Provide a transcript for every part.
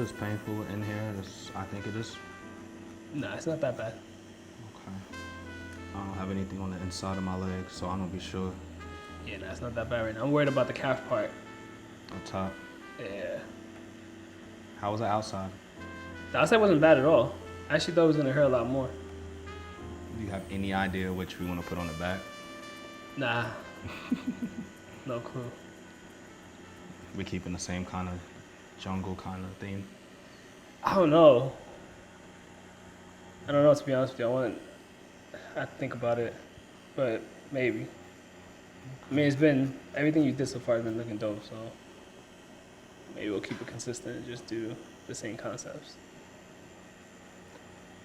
is painful in here. I think it is. Nah, it's not that bad. Okay. I don't have anything on the inside of my legs, so I don't be sure. Yeah, nah, it's not that bad right now. I'm worried about the calf part. On top. Yeah. How was it outside? The outside wasn't bad at all. I actually thought it was gonna hurt a lot more. Do you have any idea which we want to put on the back? Nah. No clue. We're keeping the same kind of jungle kind of theme. I don't know. I don't know, to be honest with you. I have to think about it, but maybe. I mean, everything you did so far has been looking dope, so maybe we'll keep it consistent and just do the same concepts.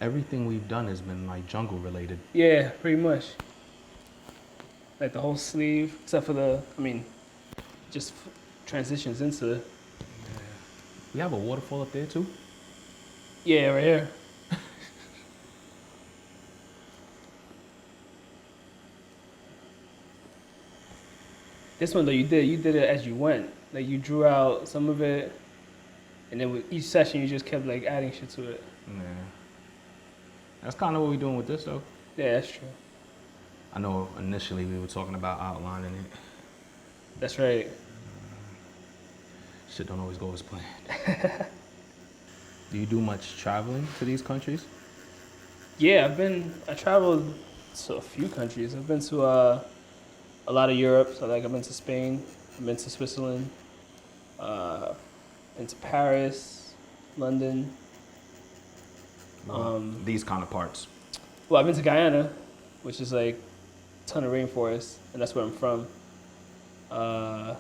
Everything we've done has been like jungle related. Yeah, pretty much. Like the whole sleeve, except for just transitions into. Yeah. We have a waterfall up there too? Yeah, right here. This one though, you did it as you went. Like you drew out some of it, and then with each session you just kept like adding shit to it. Yeah. That's kind of what we're doing with this though. Yeah, that's true. I know initially we were talking about outlining it. That's right. Shit don't always go as planned. Do you do much traveling to these countries? Yeah, I traveled to a few countries. I've been to a lot of Europe. So like I've been to Spain, I've been to Switzerland, been to Paris, London. These kind of parts. Well, I've been to Guyana, which is like a ton of rainforest, and that's where I'm from. I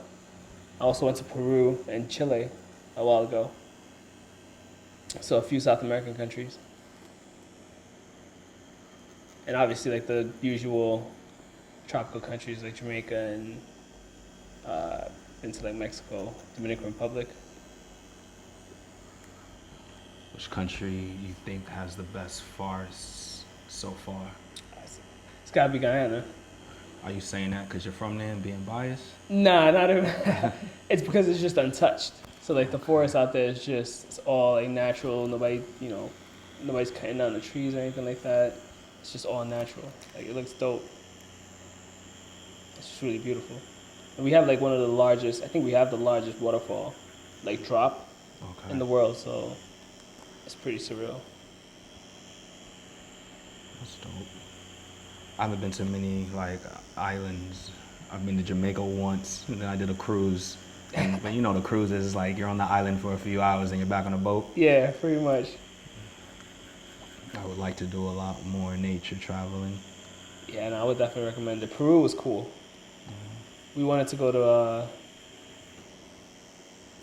also went to Peru and Chile a while ago. So a few South American countries. And obviously like the usual tropical countries like Jamaica and been to like Mexico, Dominican Republic. Which country you think has the best forests so far? It's gotta be Guyana. Are you saying that because you're from there and being biased? Nah, not even. It's because it's just untouched. So like the forest out there is it's all like natural. Nobody's cutting down the trees or anything like that. It's just all natural. Like it looks dope. It's just really beautiful. And we have like one of the largest. I think we have the largest waterfall, like drop, in the world. So it's pretty surreal. That's dope. I haven't been to many like islands. I've been to Jamaica once, and then I did a cruise. But you know the cruise is like you're on the island for a few hours and you're back on a boat. Yeah, pretty much. I would like to do a lot more nature traveling. Yeah, and I would definitely recommend it. Peru was cool. We wanted to go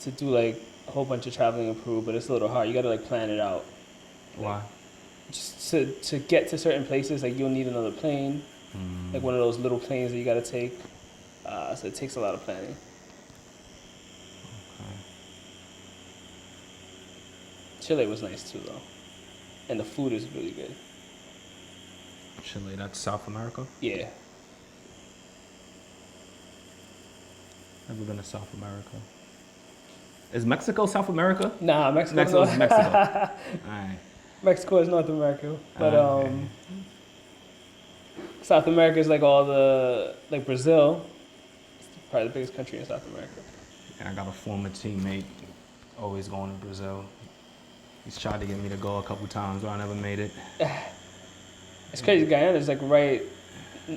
to do like a whole bunch of traveling in Peru, but it's a little hard. You gotta like plan it out. Why? Just to get to certain places, like you'll need another plane, like one of those little planes that you gotta take. So it takes a lot of planning. Okay. Chile was nice too, though, and the food is really good. Chile, that's South America? Yeah. Never been to South America. Is Mexico South America? Nah, Mexico. Mexico's Mexico. All right. Mexico is North America, but South America is like all like Brazil. It's probably the biggest country in South America. And I got a former teammate always going to Brazil. He's tried to get me to go a couple times, but I never made it. It's crazy. Guyana is like right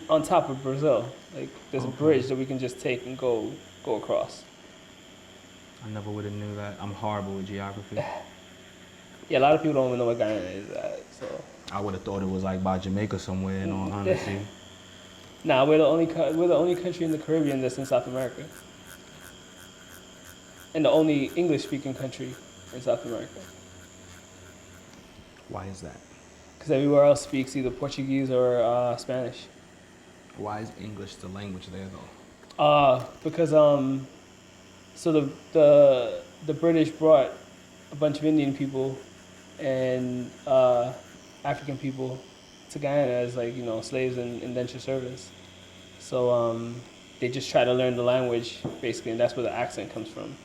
on top of Brazil. Like there's a bridge that we can just take and go across. I never would have knew that. I'm horrible with geography. Yeah, a lot of people don't even know what Guyana is at. So I would have thought it was like by Jamaica somewhere. In all honesty. Nah, we're the only country in the Caribbean that's in South America, and the only English-speaking country in South America. Why is that? Because everywhere else speaks either Portuguese or Spanish. Why is English the language there though? Because so the British brought a bunch of Indian people and African people to Guyana as like slaves in indentured service. So they just try to learn the language basically, and that's where the accent comes from.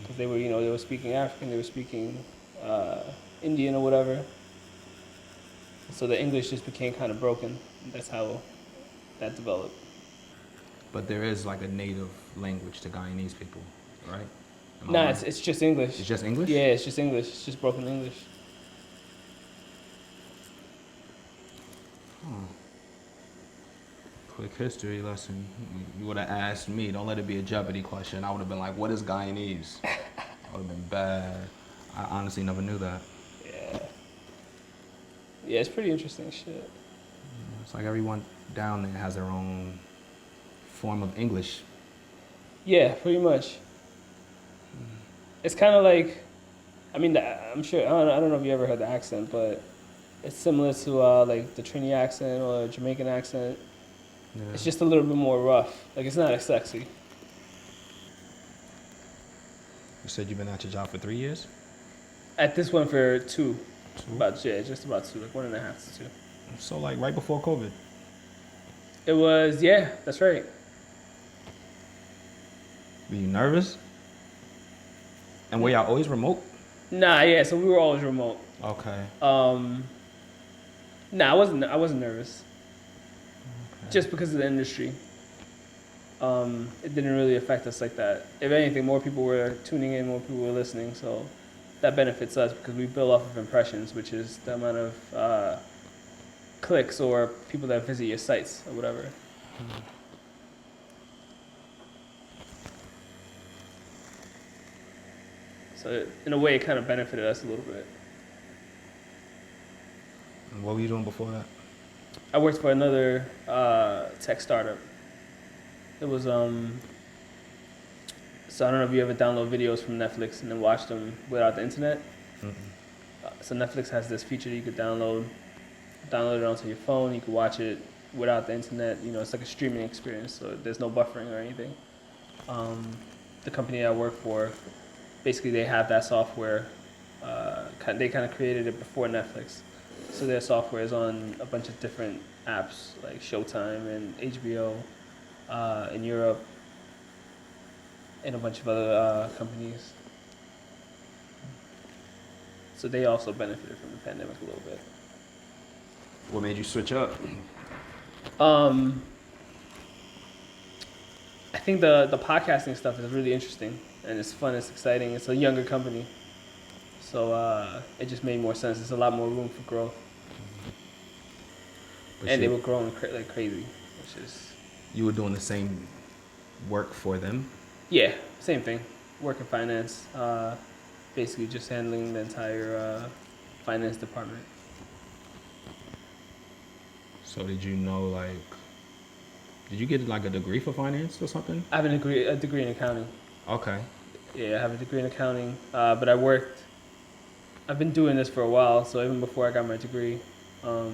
because they were, they were speaking African, they were speaking Indian or whatever. So the English just became kind of broken. That's how that developed. But there is like a native language to Guyanese people, right? Am I Nah, wrong? it's just English. It's just English? Yeah, it's just English. It's just broken English. Quick history lesson. You would have asked me, don't let it be a Jeopardy question. I would have been like, what is Guyanese? I would have been bad. I honestly never knew that. Yeah. Yeah, it's pretty interesting shit. It's like everyone down there has their own form of English. Yeah, pretty much. It's kind of like, I mean, I'm sure, I don't know if you ever heard the accent, but it's similar to like the Trini accent or Jamaican accent. Yeah. It's just a little bit more rough. Like, it's not as sexy. You said you've been at your job for 3 years? At this one for two. Two? Just about two, like 1.5 to 2. So like right before COVID. It was, yeah, that's right. Were you nervous? And were y'all always remote? Nah, yeah, so we were always remote. Okay. Nah, I wasn't nervous. Just because of the industry. It didn't really affect us like that. If anything, more people were tuning in, more people were listening, so that benefits us because we build off of impressions, which is the amount of clicks or people that visit your sites or whatever. So in a way, it kind of benefited us a little bit. And what were you doing before that? I worked for another tech startup. It was so I don't know if you ever download videos from Netflix and then watch them without the internet. So Netflix has this feature that you could download it onto your phone. You could watch it without the internet. It's like a streaming experience, so there's no buffering or anything. The company I work for, basically they have that software. They kind of created it before Netflix. So their software is on a bunch of different apps like Showtime and HBO in Europe and a bunch of other companies. So they also benefited from the pandemic a little bit. What made you switch up? I think the podcasting stuff is really interesting and it's fun, it's exciting. It's a younger company, so it just made more sense. There's a lot more room for growth, and they were growing like crazy, which is You were doing the same work for them? yeah, same thing. Work in finance, basically just handling the entire finance department. So did you know did you get like a degree for finance or something? I have a degree in accounting. Okay. Yeah, I have a degree in accounting, but I've been doing this for a while, so even before I got my degree, I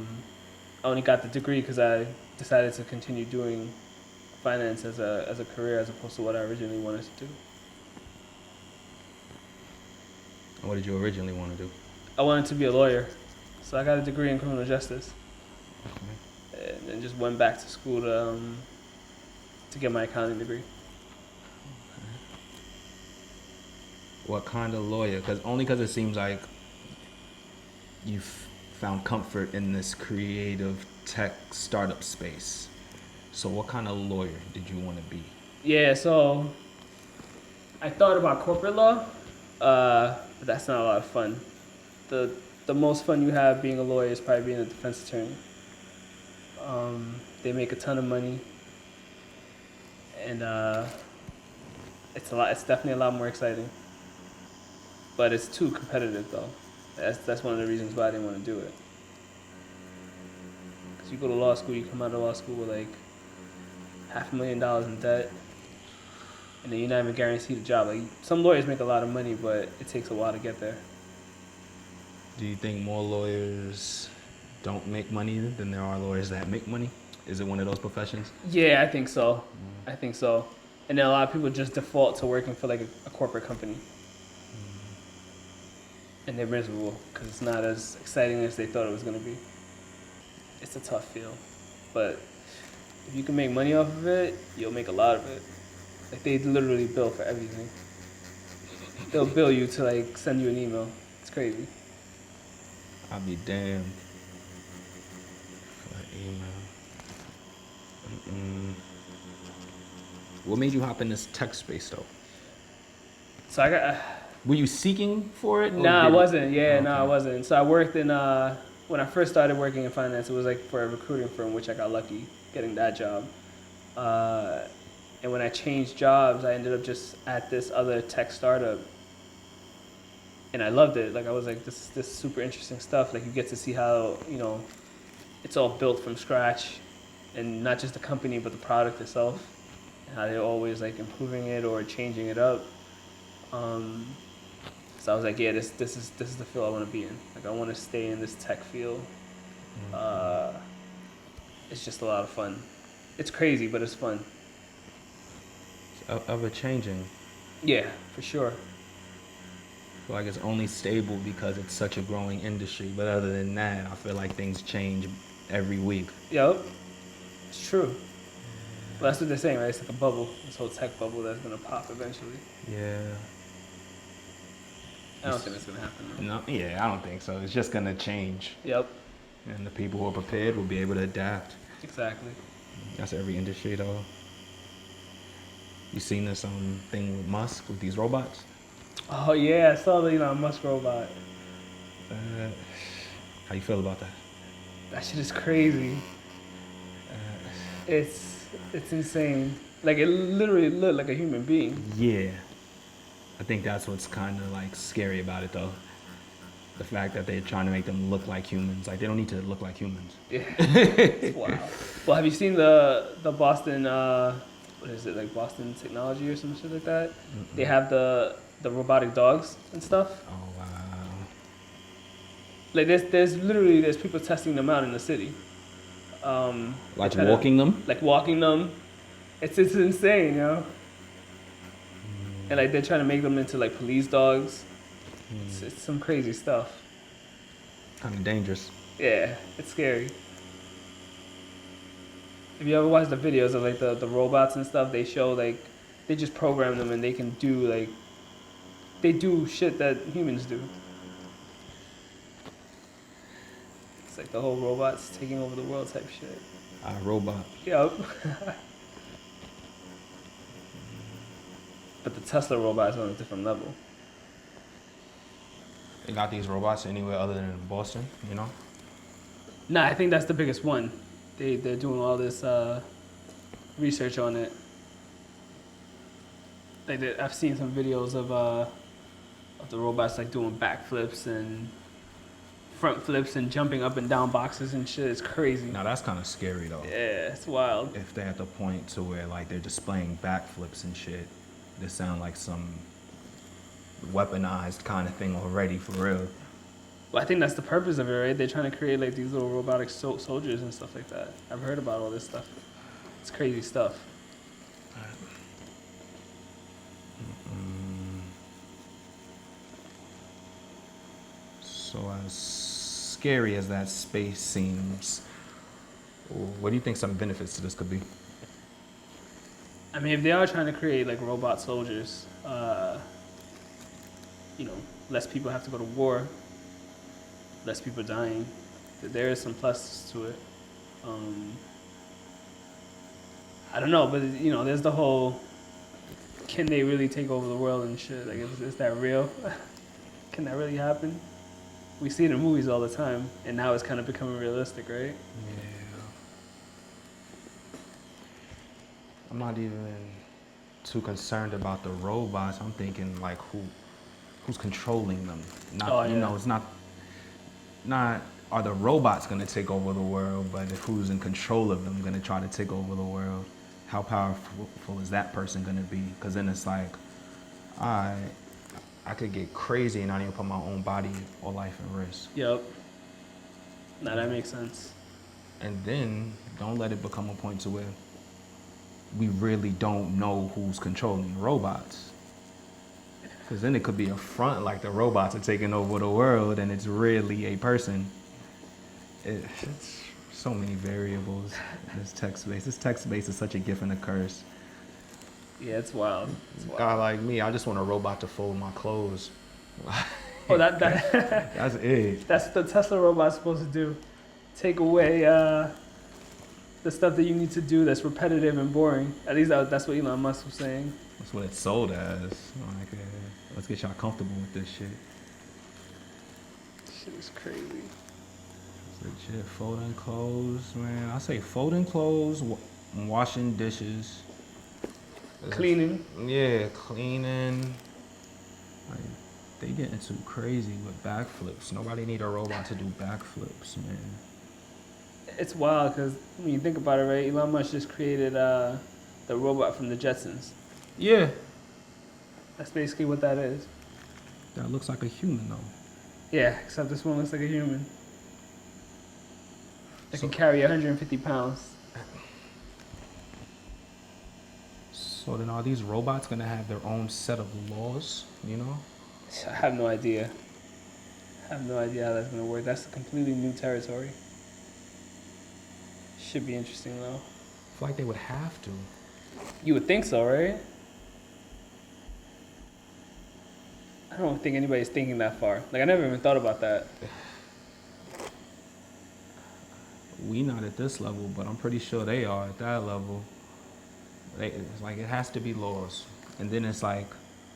only got the degree because I decided to continue doing finance as a career as opposed to what I originally wanted to do. And what did you originally want to do? I wanted to be a lawyer, so I got a degree in criminal justice, Okay. and then just went back to school to get my accounting degree. What kind of lawyer? Only because it seems like you've found comfort in this creative tech startup space. So what kind of lawyer did you want to be? Yeah, so I thought about corporate law, but that's not a lot of fun. The most fun you have being a lawyer is probably being a defense attorney. They make a ton of money, and it's definitely a lot more exciting. But it's too competitive though. That's one of the reasons why I didn't want to do it. Because you go to law school, you come out of law school with like $500,000 in debt, and then you're not even guaranteed a job. Like some lawyers make a lot of money, but it takes a while to get there. Do you think more lawyers don't make money than there are lawyers that make money? Is it one of those professions? Yeah, I think so. I think so. And then a lot of people just default to working for like a corporate company. And they're miserable because it's not as exciting as they thought it was going to be. It's a tough field. But if you can make money off of it, you'll make a lot of it. Like they literally bill for everything. they'll bill you to like send you an email. It's crazy. I'll be damned for an email. What made you hop in this tech space though? So I got. Were you seeking for it? Or Nah, I did it- wasn't. Yeah, Oh, no, I okay. wasn't. So I worked in when I first started working in finance, it was like for a recruiting firm, which I got lucky getting that job. Uh, and when I changed jobs, I ended up just at this other tech startup, and I loved it. Like I was like, this is super interesting stuff. Like you get to see how it's all built from scratch, and not just the company but the product itself, and how they're always like improving it or changing it up. Um, So I was like, yeah, this is the field I want to be in. Like I want to stay in this tech field. Uh, it's just a lot of fun. It's crazy, but it's fun. It's ever changing. Yeah, for sure. I feel like it's only stable because it's such a growing industry. But other than that, I feel like things change every week. Yep, it's true. Well, that's what they're saying, right? It's like a bubble, this whole tech bubble that's gonna pop eventually. Yeah. I don't think that's gonna happen. Though. No, yeah, I don't think so. It's just gonna change, Yep, and the people who are prepared will be able to adapt. exactly. That's every industry, though. You seen this thing with Musk with these robots? Oh yeah, I saw the Elon Musk robot. Uh, how you feel about that? That shit is crazy. It's insane. Like it literally looked like a human being. Yeah, I think that's what's kind of like scary about it, though. The fact that they're trying to make them look like humans. Like they don't need to look like humans. Yeah. It's wild. Well, have you seen the Boston what is it, like Boston Technology or some shit like that? They have the robotic dogs and stuff. Oh wow. Like there's people testing them out in the city. Like they're tryna- walking them? Like walking them. It's insane, And like they're trying to make them into like police dogs. It's some crazy stuff. Kind of dangerous. Yeah, it's scary. If you ever watched the videos of like the robots and stuff, they show like they just program them and they can do like they do shit that humans do. It's like the whole robots taking over the world type shit. Robot. Yep. But the Tesla robot is on a different level. They got these robots anywhere other than Boston, you know? Nah, I think that's the biggest one. They're doing all this research on it. Like I've seen some videos of the robots like doing backflips and front flips and jumping up and down boxes and shit. It's crazy. Now that's kind of scary though. Yeah, it's wild. If they're at the point to where like they're displaying backflips and shit, this sound like some weaponized kind of thing already for real. Well, I think that's the purpose of it, right? They're trying to create like these little robotic soldiers and stuff like that. I've heard about all this stuff. It's crazy stuff. So as scary as that space seems, what do you think some benefits to this could be? I mean, if they are trying to create like robot soldiers, less people have to go to war, less people dying. There is some pluses to it. I don't know, but there's the whole, can they really take over the world and shit? Like, is that real? Can that really happen? We see it in movies all the time, and now it's kind of becoming realistic, right? Yeah. I'm not even too concerned about the robots. I'm thinking like who's controlling them. Not it's not are the robots gonna take over the world, but if who's in control of them gonna try to take over the world. How powerful is that person gonna be? Because then it's like, I could get crazy and not even put my own body or life at risk. Yep. Now that makes sense. And then don't let it become a point to where we really don't know who's controlling the robots. Because then it could be a front like the robots are taking over the world and it's really a person. It's so many variables in this tech space. This tech space is such a gift and a curse. Yeah, it's wild. It's Guy wild. like me, I just want a robot to fold my clothes. Oh, that That's it. that's the Tesla robot's supposed to do. Take away the stuff that you need to do that's repetitive and boring. At least that's what Elon Musk was saying. That's what it's sold as. Like, let's get y'all comfortable with this shit. Shit is crazy. It's legit folding clothes, man. I say folding clothes, washing dishes. Cleaning. Yeah, cleaning. Like, they getting too crazy with backflips. Nobody need a robot to do backflips, man. It's wild because when you think about it, right? Elon Musk just created the robot from the Jetsons. Yeah. That's basically what that is. That looks like a human, though. Yeah, except this one looks like a human. That So- can carry 150 pounds. So then are these robots going to have their own set of laws, you know? I have no idea. I have no idea how that's going to work. That's a completely new territory. Should be interesting, though. I feel like they would have to. You would think so, right? I don't think anybody's thinking that far. Like, I never even thought about that. We not at this level, but I'm pretty sure they are at that level. It's like it has to be laws. And then it's like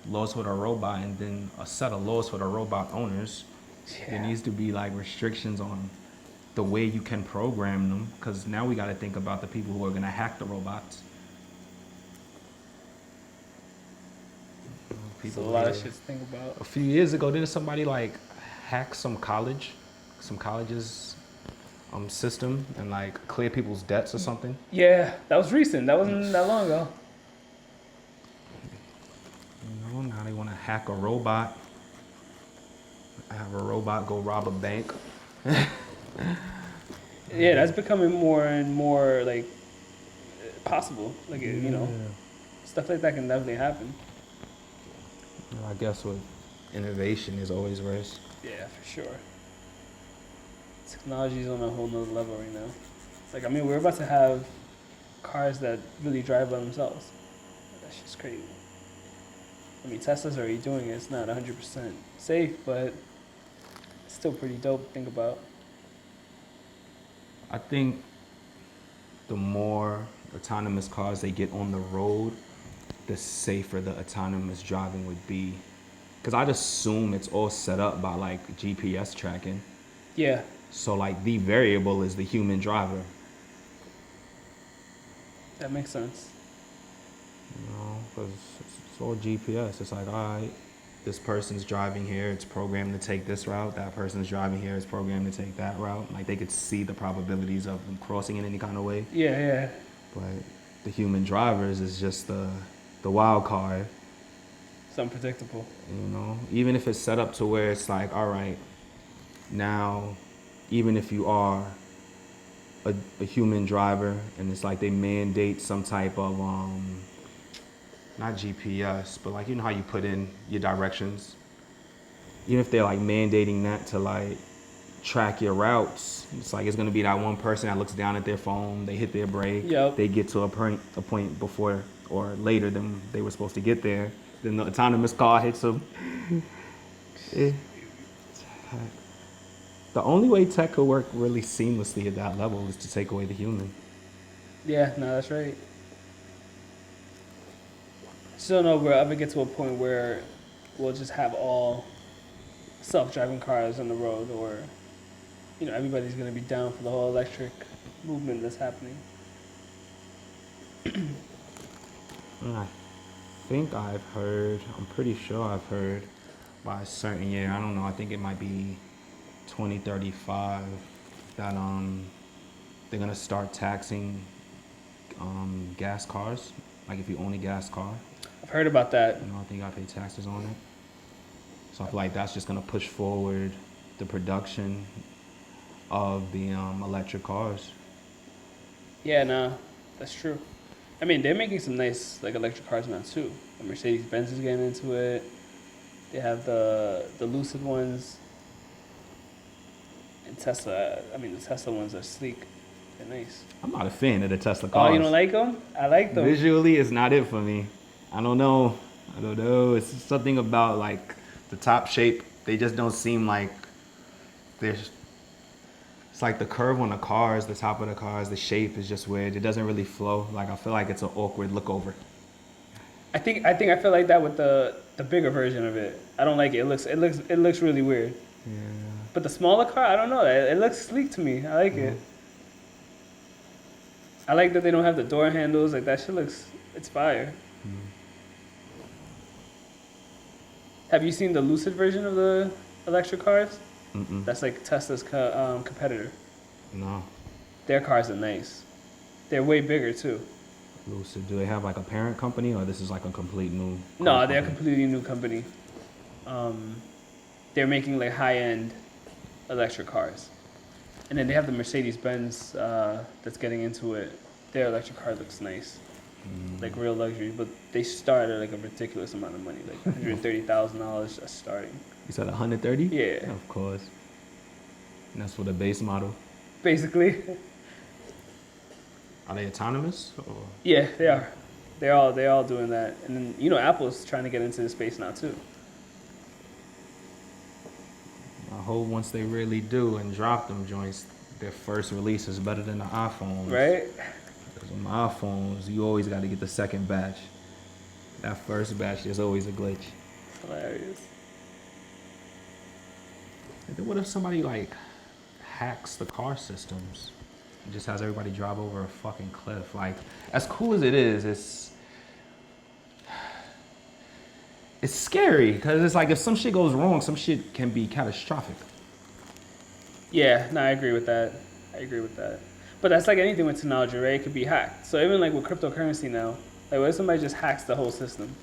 laws for the robot and then a set of laws for the robot owners. There Yeah. needs to be like restrictions on the way you can program them, because now we got to think about the people who are going to hack the robots. It's a lot of shit to think about. A few years ago, didn't somebody like hack some college's system and like clear people's debts or something? Yeah, that was recent. That wasn't that long ago. You know, now they want to hack a robot. Have a robot go rob a bank. Yeah, that's becoming more and more like possible. Like you know, stuff like that can definitely happen. Well, I guess with innovation is always risk. Yeah, for sure. Technology's on a whole nother level right now. Like, I mean, we're about to have cars that really drive by themselves. That's just crazy. I mean, Tesla's already doing it. It's not 100% safe, but it's still pretty dope to think about. I think the more autonomous cars they get on the road, the safer the autonomous driving would be. Because I'd assume it's all set up by like GPS tracking. Yeah, So like the variable is the human driver. that makes sense. You know, because it's all GPS. It's like, all right, this person's driving here. It's programmed to take this route. That person's driving here. It's programmed to take that route. Like they could see the probabilities of them crossing in any kind of way. Yeah, yeah. But the human drivers is just the wild card. It's unpredictable. You know, even if it's set up to where it's like, all right, now, even if you are a human driver and it's like they mandate some type of not GPS, but like, you know how you put in your directions, even if they're like mandating that to like track your routes, it's like it's going to be that one person that looks down at their phone, they hit their brake, Yep. they get to a point before or later than they were supposed to get there, then the autonomous car hits them. The only way tech could work really seamlessly at that level is to take away the human. Yeah, no, that's right. Still know we'll ever get to a point where we'll just have all self-driving cars on the road, or you know, everybody's gonna be down for the whole electric movement that's happening. And I think I'm pretty sure I've heard by a certain year, I don't know, I think it might be 2035, that they're gonna start taxing gas cars. Like if you own a gas car, I've heard about that. you know, I think you gotta pay taxes on it. So I feel like that's just gonna push forward the production of the electric cars. Yeah, no, that's true. I mean, they're making some nice like electric cars now too. The Mercedes-Benz is getting into it. They have the Lucid ones. And Tesla, I mean, the Tesla ones are sleek. They're nice. I'm not a fan of the Tesla cars. Oh, you don't like them? I like them. Visually, it's not it for me. I don't know. I don't know. It's something about like the top shape. They just don't seem like there's. It's like the curve on the cars, the top of the cars, the shape is just weird. It doesn't really flow. Like I feel like it's an awkward look over. I feel like that with the bigger version of it. I don't like it. It looks really weird. Yeah. But the smaller car, I don't know. It looks sleek to me. I like it. I like that they don't have the door handles. Like that shit looks, it's fire. Have you seen the Lucid version of the electric cars? Mm-mm. That's like Tesla's competitor. No. Their cars are nice. They're way bigger too. Lucid. Do they have like a parent company or this is like a complete new? No, they're a completely new company. They're making like high-end electric cars. And then they have the Mercedes-Benz that's getting into it. Their electric car looks nice. Like real luxury, but they start at like a ridiculous amount of money, like $130,000 just starting. You said 130? Yeah. Of course. And that's for the base model. Basically. Are they autonomous? Or? Yeah, they are. They're all doing that. And then Apple's trying to get into the space now too. I hope once they really do and drop them joints, their first release is better than the iPhones. Right? Because on my iPhones, you always got to get the second batch. That first batch, there's always a glitch. Hilarious. And then what if somebody like hacks the car systems and just has everybody drive over a fucking cliff? Like, as cool as it is, it's scary because it's like if some shit goes wrong, some shit can be catastrophic. Yeah, no, I agree with that. But that's like anything with technology, right? It could be hacked. So even like with cryptocurrency now, like what if somebody just hacks the whole system?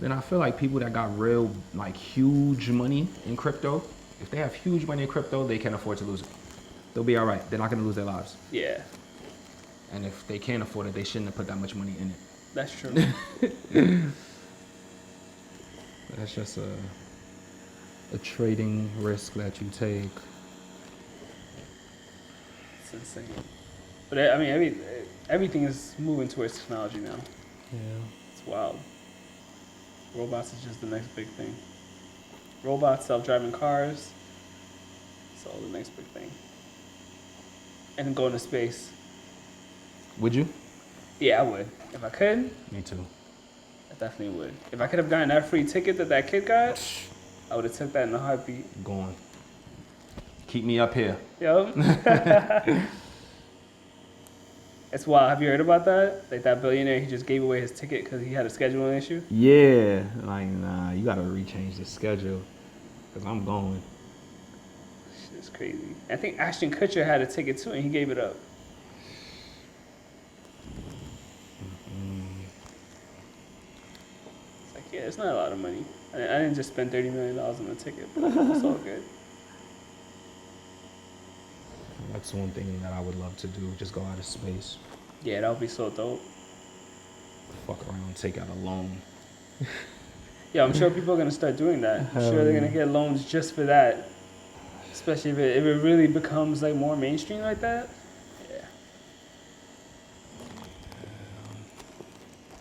Then I feel like people that got real, like huge money in crypto, if they have huge money in crypto, they can afford to lose it. They'll be all right. They're not going to lose their lives. Yeah, And if they can't afford it, they shouldn't have put that much money in it. that's true. That's just a trading risk that you take. It's insane. But I mean, everything is moving towards technology now. Yeah. It's wild. Robots is just the next big thing. Robots, self-driving cars. It's all the next big thing. And then going to space. Would you? Yeah, I would. If I could, Me too. I definitely would. If I could have gotten that free ticket that kid got, I would have took that in a heartbeat. Going. Keep me up here. Yo. It's wild. Have you heard about that? Like that billionaire, he just gave away his ticket because he had a scheduling issue. Yeah. Like, nah, you got to rechange the schedule because I'm going. Shit's crazy. I think Ashton Kutcher had a ticket too, and he gave it up. It's like, yeah, it's not a lot of money. I didn't just spend $30 million on a ticket, but it's all good. That's one thing that I would love to do, just go out of space. Yeah, that would be so dope. Fuck around, take out a loan. Yeah, I'm sure people are gonna start doing that. I'm sure they're gonna get loans just for that. Especially if it really becomes like more mainstream like that. Yeah.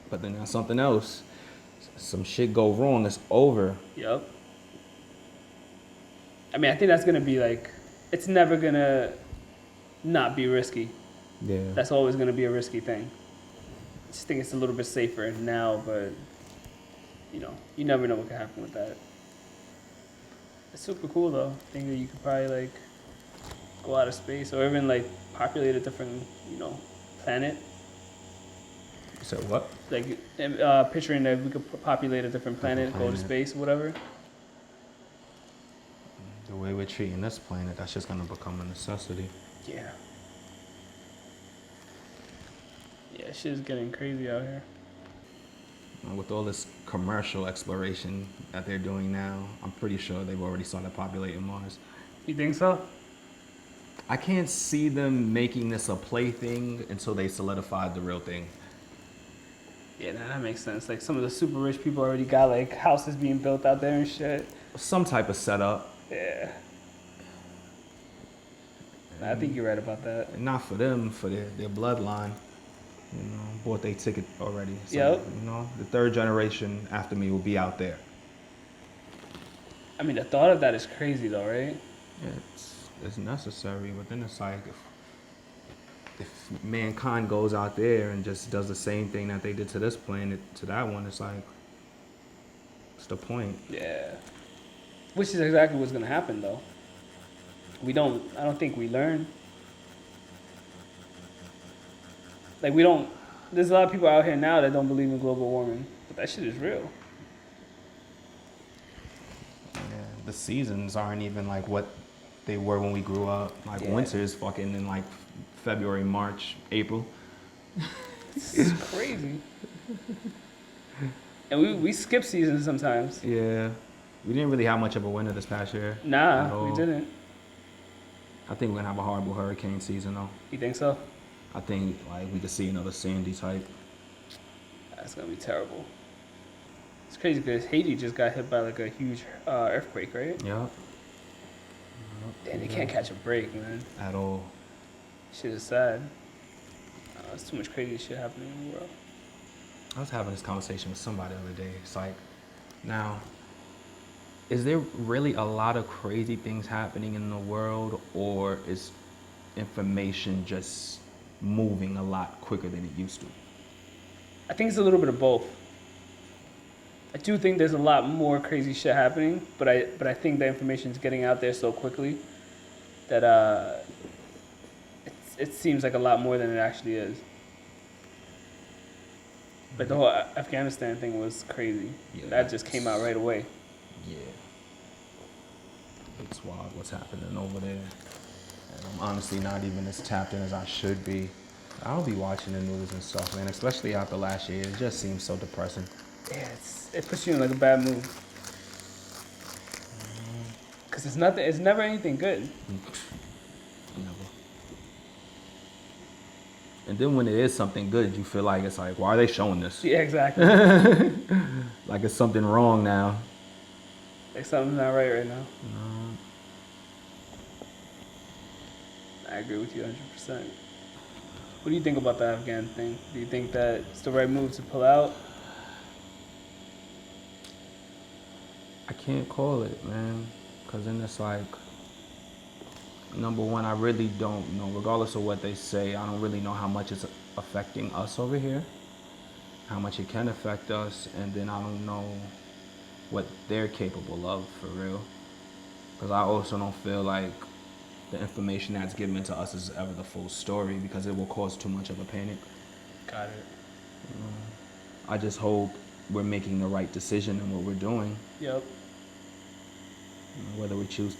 But then there's something else. Some shit go wrong, it's over. Yep. I mean, I think that's gonna be like, it's never gonna not be risky. Yeah. That's always gonna be a risky thing. I just think it's a little bit safer now, but you never know what can happen with that. It's super cool though. I think that you could probably like go out of space or even like populate a different, planet. So what? Like picturing that we could populate a different planet, go to space, whatever. The way we're treating this planet, that's just gonna become a necessity. Yeah. Yeah, shit's getting crazy out here. And with all this commercial exploration that they're doing now, I'm pretty sure they've already started populating Mars. You think so? I can't see them making this a plaything until they solidified the real thing. Yeah, that makes sense. Like some of the super rich people already got like houses being built out there and shit. Some type of setup. Yeah. I think you're right about that. And not for them, for their bloodline. You know, bought their ticket already. So, Yep. you know, the third generation after me will be out there. I mean, the thought of that is crazy, though, right? Yeah, it's necessary, but then it's like if mankind goes out there and just does the same thing that they did to this planet to that one, it's like, what's the point? Yeah. Which is exactly what's gonna happen, though. I don't think we learn. Like, we don't. There's a lot of people out here now that don't believe in global warming, but that shit is real. Yeah, the seasons aren't even like what they were when we grew up. Like Yeah. winter is fucking in like February, March, April. It's crazy. And we skip seasons sometimes. Yeah, we didn't really have much of a winter this past year. at Nah, all. we didn't. I think we're gonna have a horrible hurricane season though. You think so? I think like we could see another Sandy type. That's gonna be terrible. It's crazy because Haiti just got hit by like a huge earthquake, right? Yeah. And they can't catch a break, man. At all. Shit is sad. There's too much crazy shit happening in the world. I was having this conversation with somebody the other day. It's like, now, is there really a lot of crazy things happening in the world, or is information just moving a lot quicker than it used to? I think it's a little bit of both. I do think there's a lot more crazy shit happening, but I think the information's getting out there so quickly that it seems like a lot more than it actually is. Like the whole Afghanistan thing was crazy. Yeah, That just came out right away. Yeah. It's wild what's happening over there. And I'm honestly not even as tapped in as I should be. I'll be watching the news and stuff, man, especially after last year. It just seems so depressing. Yeah, it puts you in like a bad mood. Cause it's never anything good. Never. And then when it is something good, you feel like it's like, why are they showing this? Yeah, exactly. Like it's something wrong now. Like something's not right now. No. I agree with you 100%. What do you think about the Afghan thing? Do you think that it's the right move to pull out? I can't call it, man. Because then it's like, number one, I really don't know. Regardless of what they say, I don't really know how much it's affecting us over here, how much it can affect us, and then I don't know what they're capable of, for real. Because I also don't feel like the information that's given to us is ever the full story, because it will cause too much of a panic. Got it. I just hope we're making the right decision in what we're doing. Yep. Whether we choose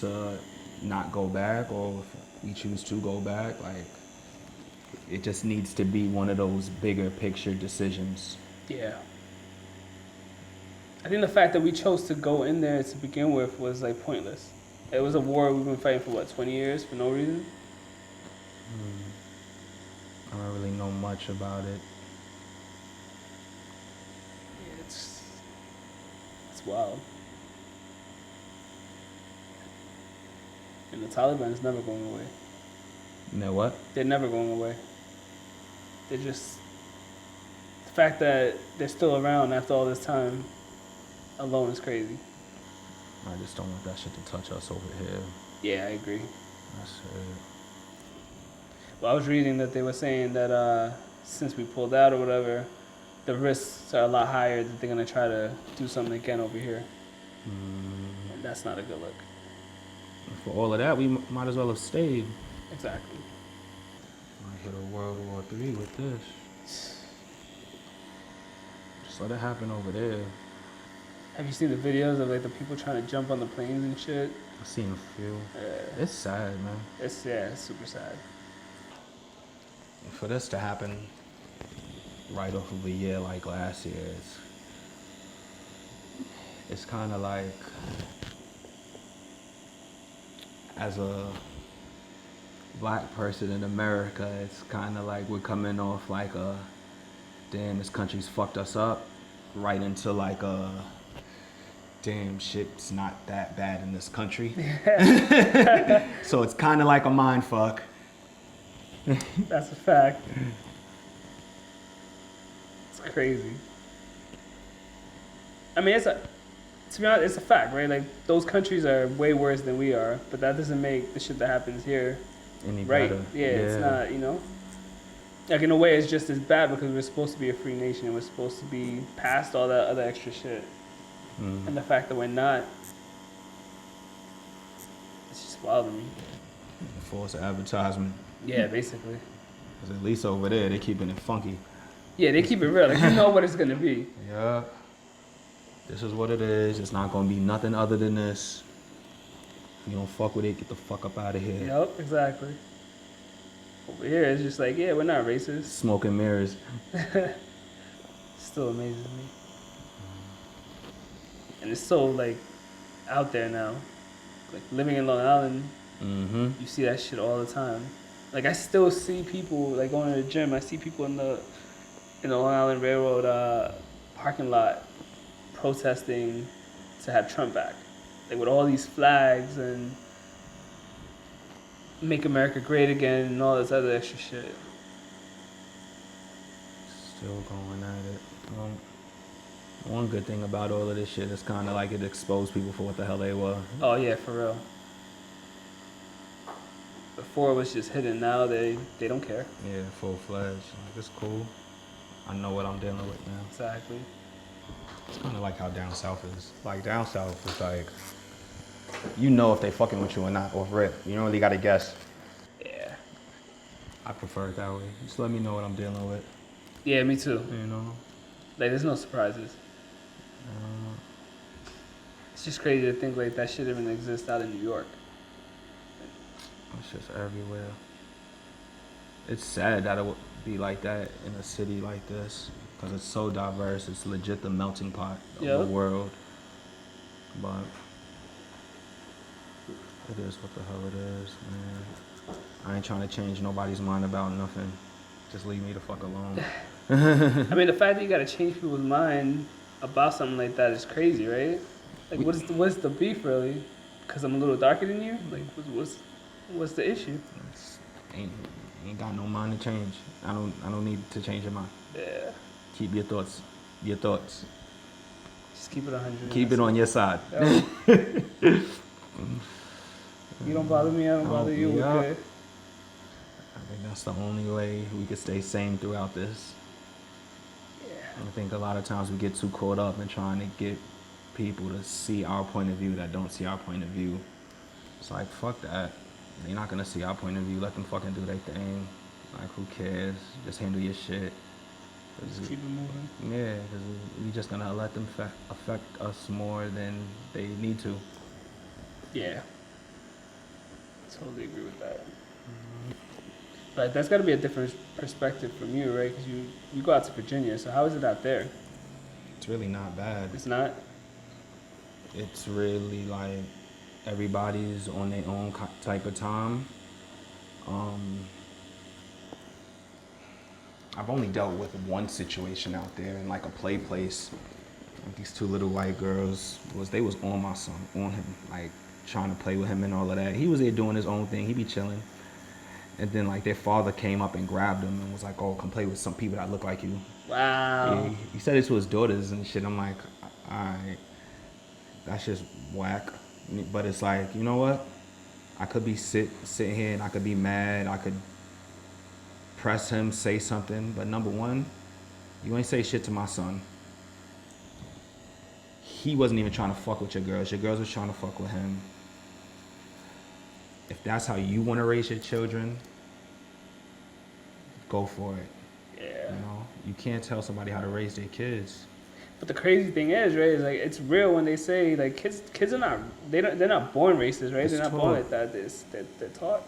to not go back or if we choose to go back, like, it just needs to be one of those bigger picture decisions. Yeah. I think the fact that we chose to go in there to begin with was like pointless. It was a war we've been fighting for what, 20 years for no reason? I don't really know much about it. Yeah, it's wild. And the Taliban is never going away. You know what? They're never going away. They're just the fact that they're still around after all this time alone is crazy. I just don't want that shit to touch us over here. Yeah, I agree. That's it. Well, I was reading that they were saying that since we pulled out or whatever, the risks are a lot higher that they're gonna try to do something again over here, and that's not a good look. For all of that, we might as well have stayed. Exactly. Might hit a World War III with this. Just let it happen over there. Have you seen the videos of like the people trying to jump on the planes and shit? I've seen a few. Yeah. It's sad, man. It's super sad. For this to happen right off of a year like last year, it's kind of like, as a black person in America, it's kind of like we're coming off like a, damn, this country's fucked us up, right into like a, damn, shit's not that bad in this country. So it's kind of like a mind fuck. That's a fact. crazy. I mean, to be honest, it's a fact, right? Like those countries are way worse than we are, but that doesn't make the shit that happens here Any right. better? Yeah, it's not, Like in a way, it's just as bad because we're supposed to be a free nation and we're supposed to be past all that other extra shit. Mm. And the fact that we're not, it's just wild to me. False advertisement. Yeah, basically. Cause at least over there they keeping it funky. Yeah, they keep it real. Like you know what it's gonna be. Yeah. This is what it is. It's not gonna be nothing other than this. If you don't fuck with it, get the fuck up out of here. Yep, exactly. Over here, it's just like, yeah, we're not racist. Smoke and mirrors. Still amazes me. And it's so like out there now. Like living in Long Island, Mm-hmm. you see that shit all the time. Like I still see people like going to the gym. I see people in the Long Island Railroad parking lot protesting to have Trump back, like with all these flags and "Make America Great Again" and all this other extra shit. Still going at it. One good thing about all of this shit is kind of like it exposed people for what the hell they were. Oh yeah, for real. Before it was just hidden. Now they don't care. Yeah, full-fledged. Like, it's cool. I know what I'm dealing with now. Exactly. It's kind of like how down south is. Like down south is like, you know if they fucking with you or not off rip. You don't really gotta guess. Yeah. I prefer it that way. Just let me know what I'm dealing with. Yeah, me too. You know. Like there's no surprises. It's just crazy to think like that shit even exists out in New York. It's just everywhere. It's sad that it would be like that in a city like this because it's so diverse. It's legit the melting pot of the world. But it is what the hell it is, man. I ain't trying to change nobody's mind about nothing. Just leave me the fuck alone. I mean, the fact that you gotta change people's mind about something like that is crazy, right? Like, what's the beef really? Because I'm a little darker than you? Like, what's the issue? Ain't got no mind to change. I don't need to change your mind. Yeah. Keep your thoughts. Your thoughts. Just keep it 100. Keep it on your side. Yeah. You don't bother me, I don't bother you. Yeah. Okay. I think that's the only way we can stay sane throughout this. Yeah. I think a lot of times we get too caught up in trying to get people to see our point of view that don't see our point of view. It's like, fuck that. They're not gonna see our point of view. Let them fucking do their thing. Like, who cares? Just handle your shit. Just keep it moving. Yeah, because we just gonna let them affect us more than they need to. Yeah. Totally agree with that. But that's got to be a different perspective from you, right? Because you go out to Virginia, so how is it out there? It's really not bad. It's not? It's really like everybody's on their own type of time. I've only dealt with one situation out there in like a play place. Like these two little white girls they was on my son, on him, like trying to play with him and all of that. He was there doing his own thing. He be chilling. And then like their father came up and grabbed him and was like, "Oh, come play with some people that look like you." Wow. He said it to his daughters and shit. I'm like, alright, that's just whack. But it's like, you know what? I could be sitting here and I could be mad. I could press him, say something. But number one, you ain't say shit to my son. He wasn't even trying to fuck with your girls. Your girls was trying to fuck with him. If that's how you want to raise your children, go for it. Yeah. You know, you can't tell somebody how to raise their kids. But the crazy thing is, right, is like it's real when they say like kids are not they're not born racist, right? It's they're not taught. born like that. They're taught.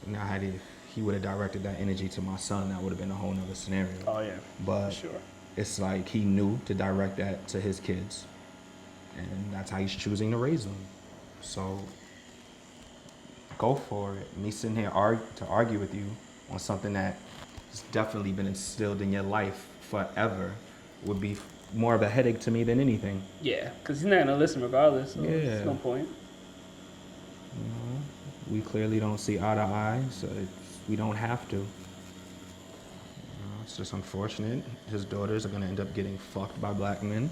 You know, now, if he would have directed that energy to my son, that would have been a whole nother scenario. Oh yeah. But for sure. It's like he knew to direct that to his kids, and that's how he's choosing to raise them. So go for it. Me sitting here to argue with you on something that has definitely been instilled in your life forever would be more of a headache to me than anything. Yeah, because he's not gonna listen regardless. So Yeah. There's no point. You know, we clearly don't see eye to eye, so we don't have to. it's just unfortunate. His daughters are gonna end up getting fucked by black men.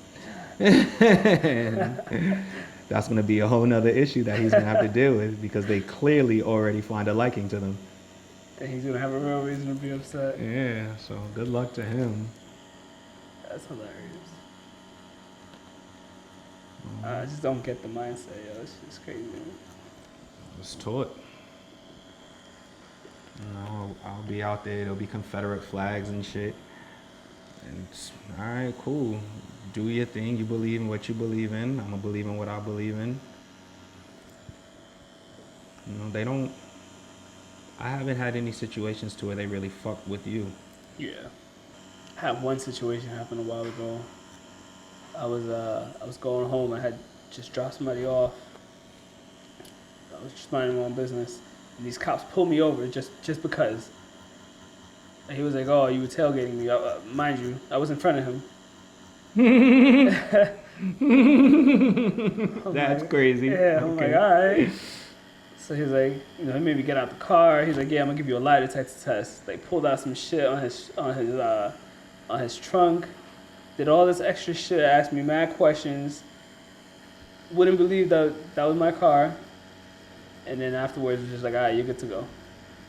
That's gonna be a whole nother issue that he's gonna have to deal with because they clearly already find a liking to them. And he's gonna have a real reason to be upset. Yeah, so good luck to him. That's hilarious. I just don't get the mindset, yo. It's just crazy. Man. Just taught. You know, I'll be out there. There'll be Confederate flags and shit. And all right, cool. Do your thing. You believe in what you believe in. I'm gonna believe in what I believe in. You know, they don't. I haven't had any situations to where they really fuck with you. Yeah. I had one situation happen a while ago. I was going home. I had just dropped somebody off. I was just minding my own business, and these cops pulled me over just because. And he was like, "Oh, you were tailgating me." Mind you, I was in front of him. That's crazy. Yeah, I'm like, all right. So he's like, he made me get out the car. He's like, yeah, I'm gonna give you a lie detector test. They pulled out some shit on his trunk. Did all this extra shit. Asked me mad questions. Wouldn't believe that was my car. And then afterwards, was just like, all right, you're good to go.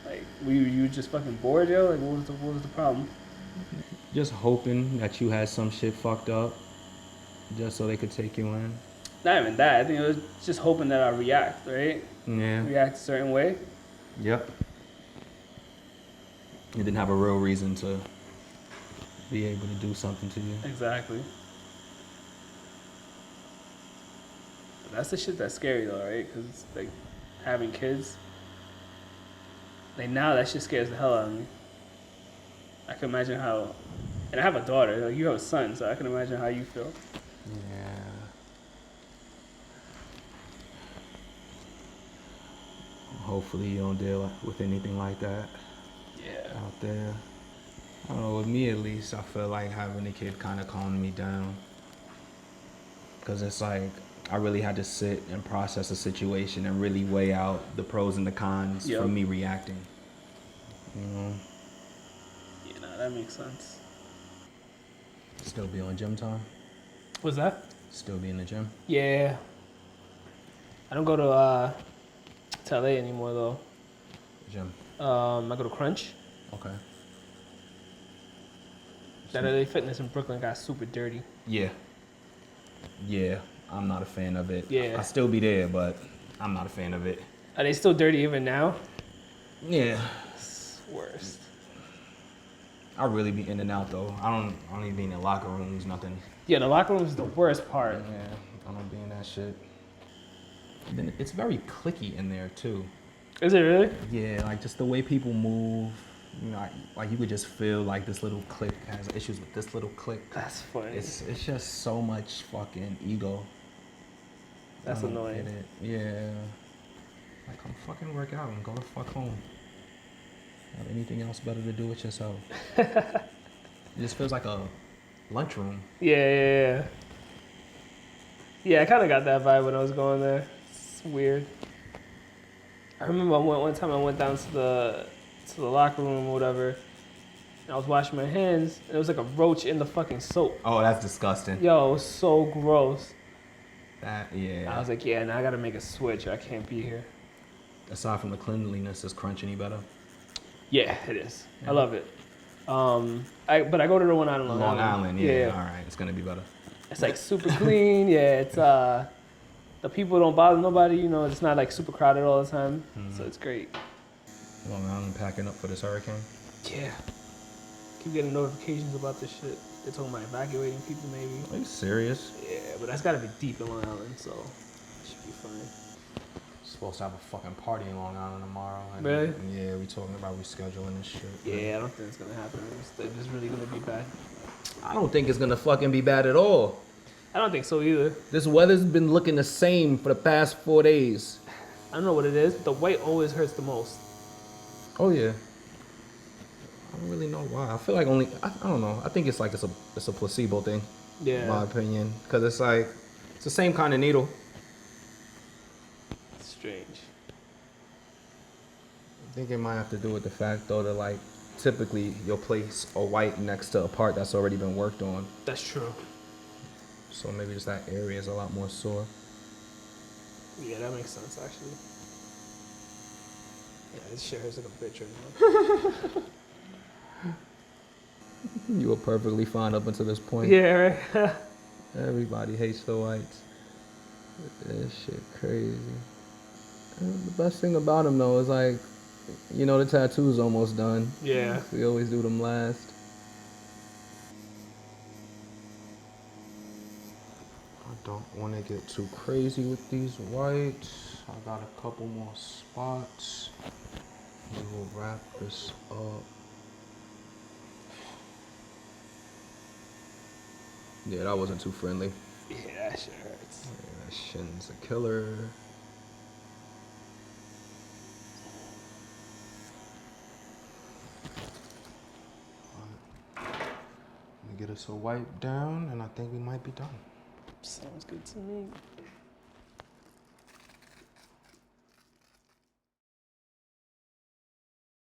Like, you just fucking bored, yo? Like, what was the problem? Just hoping that you had some shit fucked up, just so they could take you in. Not even that. I think it was just hoping that I react, right? Yeah. React a certain way. Yep. You didn't have a real reason to be able to do something to you. Exactly. But that's the shit that's scary though, right? Because like having kids, like now that shit scares the hell out of me. I can imagine how, and I have a daughter. Like you have a son, so I can imagine how you feel. Yeah. Hopefully you don't deal with anything like that. Yeah. Out there. I don't know, with me at least, I feel like having a kid kind of calmed me down. Because it's like, I really had to sit and process a situation and really weigh out the pros and the cons Yep. from me reacting. You know? Yeah, no, that makes sense. Still be on gym time? What's that? Still be in the gym? Yeah. I don't go to LA anymore though. Gym. I go to Crunch. Okay. That LA Fitness in Brooklyn got super dirty. Yeah. Yeah, I'm not a fan of it. Yeah. I still be there, but I'm not a fan of it. Are they still dirty even now? Yeah. It's worst. I really be in and out though. I don't even be in the locker rooms, nothing. Yeah, the locker room is the worst part. Yeah, I don't be in that shit. Then it's very cliquey in there too. Is it really? Yeah, like just the way people move. You know, like you could just feel like this little clique has issues with this little clique. That's funny. It's just so much fucking ego. That's I don't annoying. get it. Yeah. Like, come fucking work out and go the fuck home. Have anything else better to do with yourself. It just feels like a lunchroom. Yeah. Yeah, I kind of got that vibe when I was going there. It's weird. I remember one time I went down to the locker room or whatever, and I was washing my hands, and there was like a roach in the fucking soap. Oh, that's disgusting. Yo, it was so gross. Yeah. I was like, yeah, now I gotta make a switch. I can't be here. Aside from the cleanliness, is Crunch any better? Yeah, it is. Yeah. I love it. But I go to the one out in Long Island. Long Island, yeah. All right, it's gonna be better. It's like super clean. Yeah, it's the people don't bother nobody. You know, it's not like super crowded all the time. So it's great. Long Island packing up for this hurricane? Yeah. Keep getting notifications about this shit. They're talking about evacuating people maybe. Are you serious? Yeah, but that's gotta be deep in Long Island, so it should be fine. Supposed to have a fucking party in Long Island tomorrow. And Really? Yeah, we talking about rescheduling this shit. Yeah, I don't think it's gonna happen. It's really gonna be bad. I don't think it's gonna fucking be bad at all. I don't think so either. This weather's been looking the same for the past 4 days. I don't know what it is. The white always hurts the most. Oh yeah. I don't really know why. I feel like I don't know. I think it's like it's a placebo thing. Yeah. In my opinion, because it's like it's the same kind of needle. It's strange. I think it might have to do with the fact though that like typically you'll place a white next to a part that's already been worked on. That's true. So maybe just that area is a lot more sore. Yeah, that makes sense actually. Yeah, this shit hurts like a bitch right You were perfectly fine up until this now. point. Yeah, right. Everybody hates the whites. This shit crazy. And the best thing about them though is like, you know, the tattoo's almost done. Yeah. We always do them last. I don't want to get too crazy with these whites. I got a couple more spots. We will wrap this up. Yeah, that wasn't too friendly. Yeah, that shit hurts. Yeah, that shin's a killer. Let me get us a wipe down, and I think we might be done. Sounds good to me.